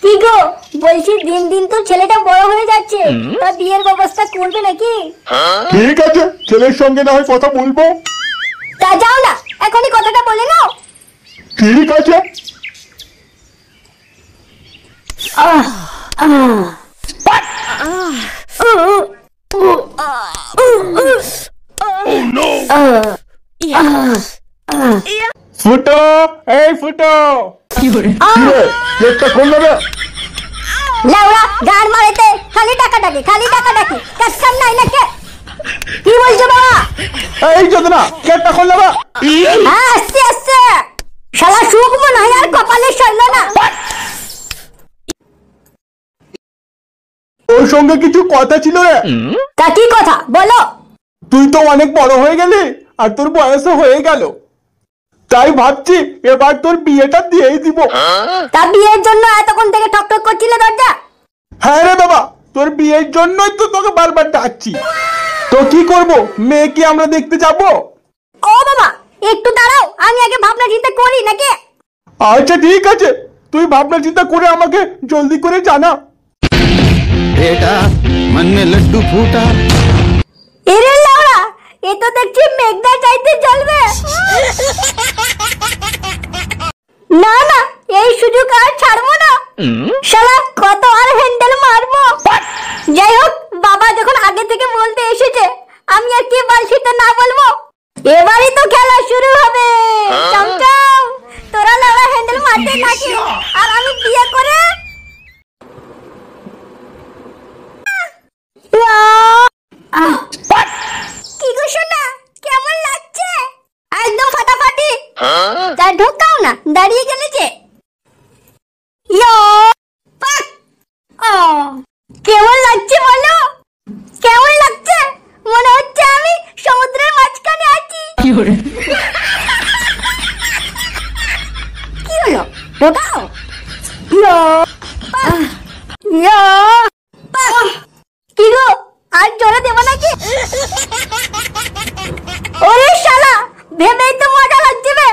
কি গো বলছি দিন দিন তো ছেলেটা বড় হয়ে যাচ্ছে, তা বিয়ের ব্যবস্থা করবে নাকি? ঠিক আছে, ছেলের সঙ্গে না হয় কথা বলবো। তা যাও না, এখনই কথাটা বলে নাও। ঠিক আছে। ফুটো, এই ফুটো, গেটটা খুলবে না? লাউড়া গান মারেতে খালি টাকা ডাকি, খালি টাকা ডাকি, কাজ নাই নাকি? কি বলছো বাবা? এই যদি না গেটটা খুলবে না? আস্তে আস্তে, শালা সুখ মনে হয় আর কপালে সইল না। ওর সঙ্গে কিছু কথা ছিল রে। তা কি কথা বলো? তুই তো অনেক বড় হয়ে গেলি আর তোর বয়সও হয়ে গেল, তাই ভাবছি এবার তোর বিয়েটা দিয়েই দিব। তা বিয়ের জন্য এতক্ষণ থেকে ঠকঠক করছিলে দরজা? হ্যাঁ রে বাবা, তোর বিয়ের জন্যই তো তোকে বারবার ডাকছি। তো কি করব, মেয়ে কি আমরা দেখতে যাব? ও বাবা একটু দাঁড়াও, আমি আগে ভাবনা চিন্তা করি নাকি? আচ্ছা ঠিক আছে, তুই ভাবনা চিন্তা করে আমাকে জলদি করে জানা। बेटा मन में लड्डू फूटा। এরে লাউড়া, এ তো দেখছি মেঘনা চাইতে জ্বলবে। না না, এই সুযোগ আর ছাড়বো না। শালা কত আর হ্যান্ডেল মারবো। যাই হোক, বাবা যখন আগে থেকে বলতে এসেছে, আমি আর কি বালছিতে না বলবো। এবারই তো খেলা শুরু হবে। চমচম, তোরা লাউড়া হ্যান্ডেল মারতে থাকি আর আমি বিয়ে করে কি গো সোনা, কেমন লাগছে? একদম ফাটাফাটি। তা ঢোকাও না, দাঁড়িয়ে গেলে যে। কেমন লাগছে বলো? কেমন লাগছে? মনে হচ্ছে আমি সমুদ্রের মাঝখানে আছি। কি হলো ঢোকাও। কি গো আর জোরে দেবো নাকি? ওরে শালা, ভেবেই তো মজা লাগছে বে।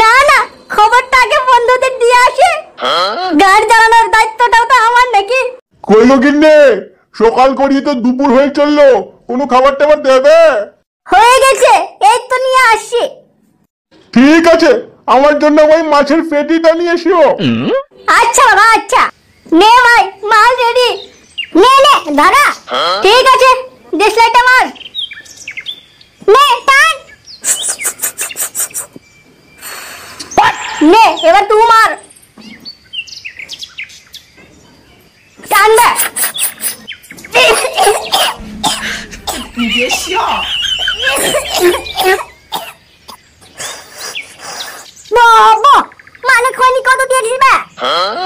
না না, খবরটা আগে বন্ধুদের দিয়ে আসে। গাড়ি চালানোর দায়িত্বটাও তো আমার নাকি? কইলো কিনে সকাল করিয়ে তো দুপুর হয়ে চললো, কোনো খাবার টাবার দেবে? হয়ে গেছে, এই তো নিয়ে আসছি। ঠিক আছে, আমার জন্য ওই মাছের পেটিটা নিয়ে এসো। আচ্ছা বাবা আচ্ছা, নে ভাই মাল রেডি। নে নে দাদা, ঠিক আছে দেশলাইটা মার। নে টান, নে এবার তুই মার। টান দে। বাবা, মানে খৈনি কত দিয়ে দিবে?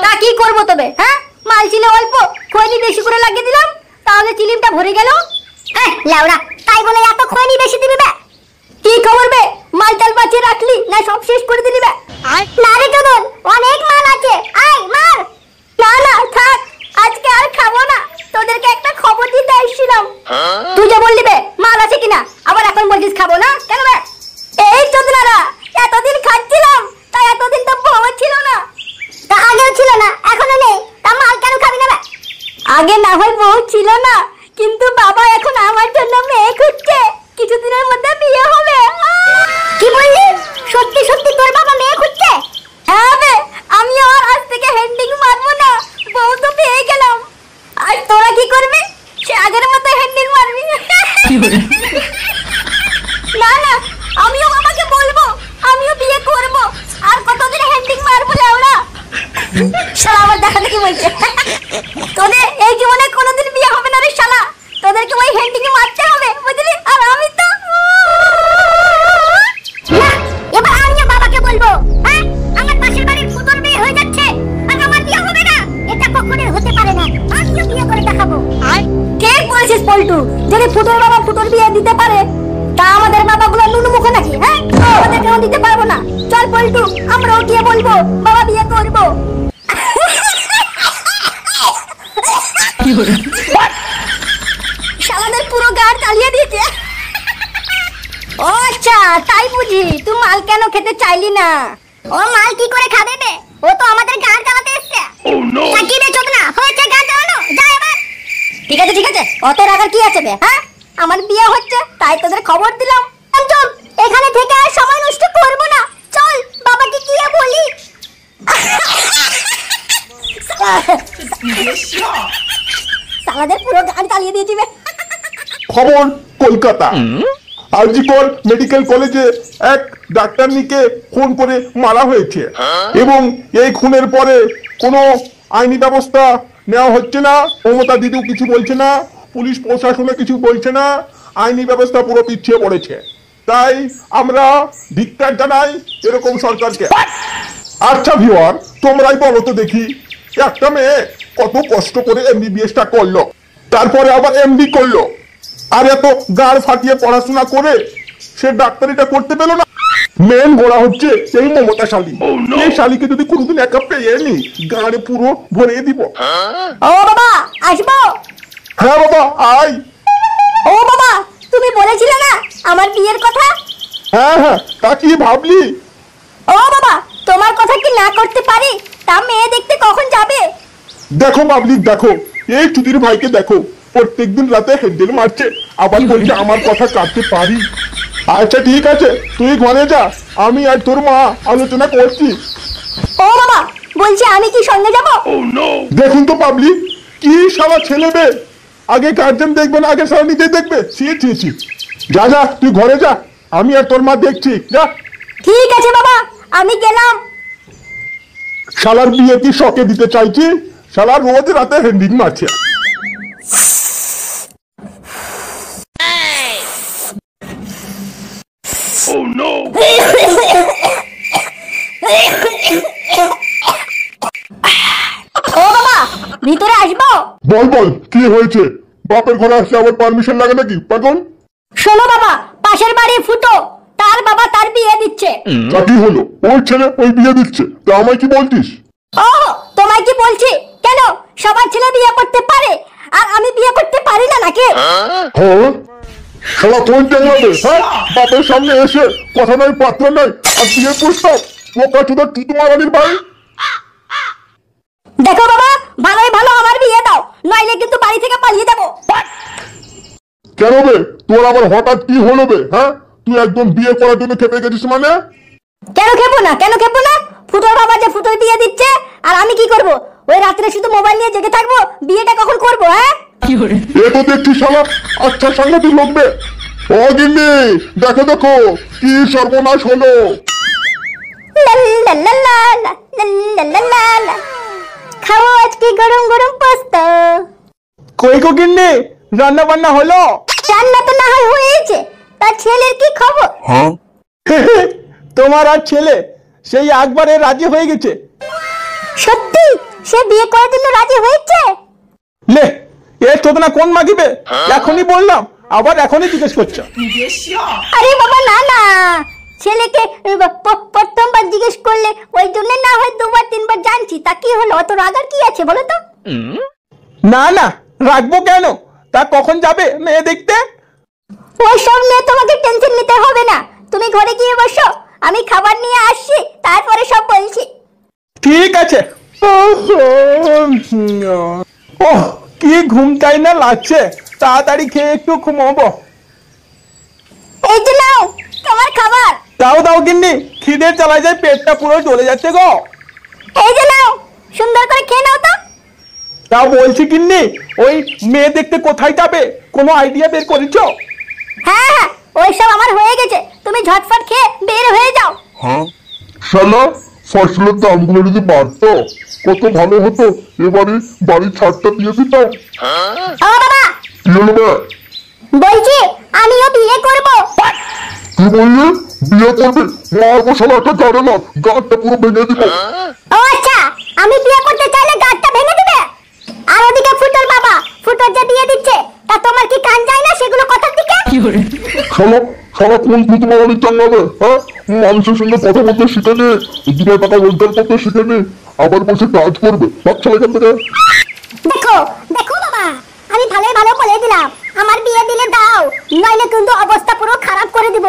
তা কি করবো তবে? হ্যাঁ, মাল ছিল অল্প, খৈনি বেশি করে লাগিয়ে দিলাম, তাহলে চিলিমটা ভরে গেল। লাউড়া, তাই বলে এত খৈনি বেশি দিবি বে? কি খবর বে, মাল টাল বাঁচিয়ে রাখলি না সব শেষ করে দিলি বে? না রে চোদন, অনেক মাল আছে, আয় মার। না না থাক, আজকে আর খাবো না, তোদেরকে একটা খবর দিতে এসেছিলাম। তুই যে বললি বে মাল আছে কিনা, আবার এখন বলছিস খাবো না কেন বে? এই চোদনারা, এতদিন খাচ্ছিলাম, তাই এতদিন তো বউ ছিল না। তা আগেও ছিল না, এখনো নেই, তা মাল কেন খাবি না বে? আগে না হয় বউ ছিল না, কিন্তু বাবা এখন আমার জন্য মেয়ে খুঁজছে, কিছুদিনের মধ্যে বিয়ে হবে। কি বললি? সত্যি সত্যি তোর বাবা মেয়ে খুঁজছে? হ্যাঁ বে, আমি আর আজ থেকে হেন্ডিং মারবো না, বউ তো পেয়ে গেলাম। আর তোরা কি করবি? সে আগের মতো হেন্ডিং মারবি। না না, আমিও বাবাকে বলবো, আমিও বিয়ে করব, আর কতদিন হেন্ডিং মারবো লাউড়া। শালা আমার দেখা দেখি বলছে, তোদের এই জীবনে কোনোদিন বিয়ে হবে না রে শালা, তোদেরকে ওই হেন্ডিং মারতে হবে বুঝলি। আর আমি তো না, এবার আমিও বাবাকে বলবো। হ্যাঁ, আমার পাশের বাড়ির ফুটোর বিয়ে হয়ে যাচ্ছে আর আমার বিয়ে হবে না, এটা কখনোই হতে পারে না, আমিও বিয়ে করে দেখাবো। কে বলেছিস পল্টু, যদি ফুটোর বাবা ফুটোর বিয়ে দিতে পারে, তা আমাদের বাবাগুলো নুনু মুখ নাকি? হ্যাঁ, আমাদের কেউ দিতে পারবো না। চল পল্টু, আমরাও গিয়ে বলবো বাবা বিয়ে করবো। শালাদের পুরো গাড় চালিয়ে দিয়েছে। ও আচ্ছা, তাই বুঝি তুই মাল কেন খেতে চাইলি না? ও মাল কি করে খাবে বে? ও তো আমাদের গান চালাতে এসছে। কি রে চোদনা, হয়েছে গান চালানো, যা এবার। ঠিক আছে, অত রাগার কি আছে বে, হ্যাঁ? আমার বিয়ে হচ্ছে তাই তোদের খবর দিলাম। চল, এখানে থেকে আর সময় নষ্ট করব না, চল বাবাকে গিয়ে বলি। সালাদের পুরো গান চালিয়ে দিয়েছি বে। খবর কলকাতা, আরজিকর মেডিকেল কলেজে এক ডাক্তারনিকে খুন করে মারা হয়েছে এবং এই খুনের পরে কোনো আইনি ব্যবস্থা নেওয়া হচ্ছে না। মমতা দিদিও কিছু বলছে না, পুলিশ প্রশাসনও কিছু বলছে না, আইনি ব্যবস্থা পুরো পিছিয়ে পড়েছে। তাই আমরা ধিক্কার জানাই এরকম সরকারকে। আচ্ছা ভিউয়ার, তোমরাই বলো তো দেখি, একটা মেয়ে কত কষ্ট করে এমবিবিএসটা করলো, তারপরে আবার এমডি করলো, আর এত গাড় ফাটিয়ে পড়াশোনা করে সে ডাক্তারিটা করতে পেল না। মেন গোড়া হচ্ছে এই মমতা শালী। এই শালীকে যদি কোনোদিন একা পেয়ে নি, গাড়ে পুরো ভরিয়ে দিব। ও বাবা, আসবো? হ্যাঁ বাবা, আয়। ও বাবা, তুমি বলেছিলে না আমার বিয়ের কথা? হ্যাঁ, তা কি ভাবলি? ও বাবা, তোমার কথা কি না করতে পারি? তা মেয়ে দেখতে কখন যাবে? দেখো পাবলিক, দেখো এই চুদির ভাইকে দেখো, প্রত্যেকদিন রাতে হ্যান্ডেল মারছে, আবার বলছে আমার কথা কাটতে পারি। আচ্ছা ঠিক আছে, তুই ঘরে যা, আমি আর তোর মা আলোচনা করছি। ও বাবা, বলছি আমি কি সঙ্গে যাব? দেখুন তো পাবলিক, কি শালা ছেলে বে, আগে গার্জেন দেখবে না, আগে শালা নিজে দেখবে। ছি। যা তুই ঘরে যা, আমি আর তোর মা দেখছি, যা। ঠিক আছে বাবা, আমি গেলাম। শালার বিয়ে কি শখে দিতে চাইছি, শালা রোজ রাতে হ্যান্ডিং মারছে। ও বাবা, ভিতরে আসবো? বল কি হয়েছে? বাপের ঘরে আসলে আবার পারমিশন লাগে নাকি পাগল? শোনো বাবা, পাশের বাড়ি ফুটো, তার বাবা তার বিয়ে দিচ্ছে। তা কি হলো? ওই ছেলে ওই বিয়ে দিচ্ছে, তা আমায় কি বলতিস? ও, তোমায় কি বলছি? কেন সবার ছেলে বিয়ে করতে পারে আর আমি বিয়ে করতে পারি না নাকি? হ্যাঁ, শালা কোন টেঙ্গাবে, হ্যাঁ? বাপের সামনে এসে কথা নাই পাত্র নাই, আর বিয়ের প্রস্তাব পোকা চোদা টুতু মারানির ভাই। দেখো বাবা, ভালো আমার বিয়ে দাও, নইলে কিন্তু বাড়ি থেকে পালিয়ে যাবো। কেন বে, তোর আবার হঠাৎ কি হলো বে, হ্যাঁ? তুই একদম বিয়ে করার জন্য খেপে গেছিস মানে? কেন খেপো না? ফুটোর বাবা যে ফুটোর বিয়ে দিচ্ছে, আর আমি কি করব? ওই রাত্রে শুধু মোবাইল নিয়ে জেগে থাকবো? বিয়েটা কখন করবো, হ্যাঁ? এ তো দেখছি শালা আচ্ছা সাংঘাতিক লোক বে। ও গিন্নি, দেখো কি সর্বনাশ হলো। খাও আজকে গরম গরম পোস্ত। কই গো গিন্নি, রান্না বান্না হলো? রান্না তো না হয় হয়েছে, তার ছেলের কি খবর? তোমার আর ছেলে সেই একবারে রাজি হয়ে গেছে। সত্যি সে বিয়ে করার জন্য রাজি হয়েছে? লে, এ চোদনা কোন মাগিবে? এখনই বললাম, আবার এখনই জিজ্ঞেস করছো? আরে বাবা না, ছেলেকে প্রথমবার জিজ্ঞেস করলে ওই জন্য না হয় দুবার তিনবার জানছি, তা কি হলো? অত রাগার কি আছে বলো তো? না রাখবো কেন? তা কখন যাবে মেয়ে দেখতে? ওই সব নিয়ে তোমাকে টেনশন নিতে হবে না, তুমি ঘরে গিয়ে বসো, আমি খাবার নিয়ে আসছি, তারপরে সব বলছি। ঠিক আছে। ওহ, কি ঘুমটাই না লাগছে, তাড়াতাড়ি খেয়ে একটু ঘুমাবো। এই যে নাও তোমার খাবার। দাও গিন্নি, খিদে চালায় যায়, পেটটা পুরো জ্বলে যাচ্ছে গো। এই যে নাও, সুন্দর করে খেয়ে নাও তো। তা বলছি গিন্নি, ওই মেয়ে দেখতে কোথায় যাবে, কোনো আইডিয়া বের করেছো? হ্যাঁ, ওইসব আমার হয়ে গেছে, তুমি ঝটফট খেয়ে বের হয়ে যাও। হ্যাঁ, শালা ফসলের দামগুলো যদি বাড়তো কত ভালো হতো, এবারে বাড়ির ছাদটা দিয়ে দিতাম। ও বাবা, কি হলো বে? বলছি আমিও বিয়ে করব। কি বললি? বিয়ে করবে? মারবো শালা একটা গাড়ে না, গাড়টা পুরো ভেঙে দিব। ও আচ্ছা, আমি বিয়ে করতে চাইলে গাড়টা ভেঙে দিবে? আর ওদিকে ফুটোর বাবা, ফুটোর যে বিয়ে দিচ্ছে, তা তোমার কি কান যায় না সেগুলো কথার দিকে? শালা কোন ভূত মারানি চাঙ্গাবে, হ্যাঁ? মানুষের সঙ্গে কথা বলতে শিখেনি, 2 টাকা রোজগার করতে শিখেনি, আবার বসে কাজ করবে। বাচ্চা এখান থেকে। দেখো বাবা, আমি ভালো বলে দিলাম, আমার বিয়ে দিলে দাও, নইলে কিন্তু অবস্থা পুরো খারাপ করে দিব।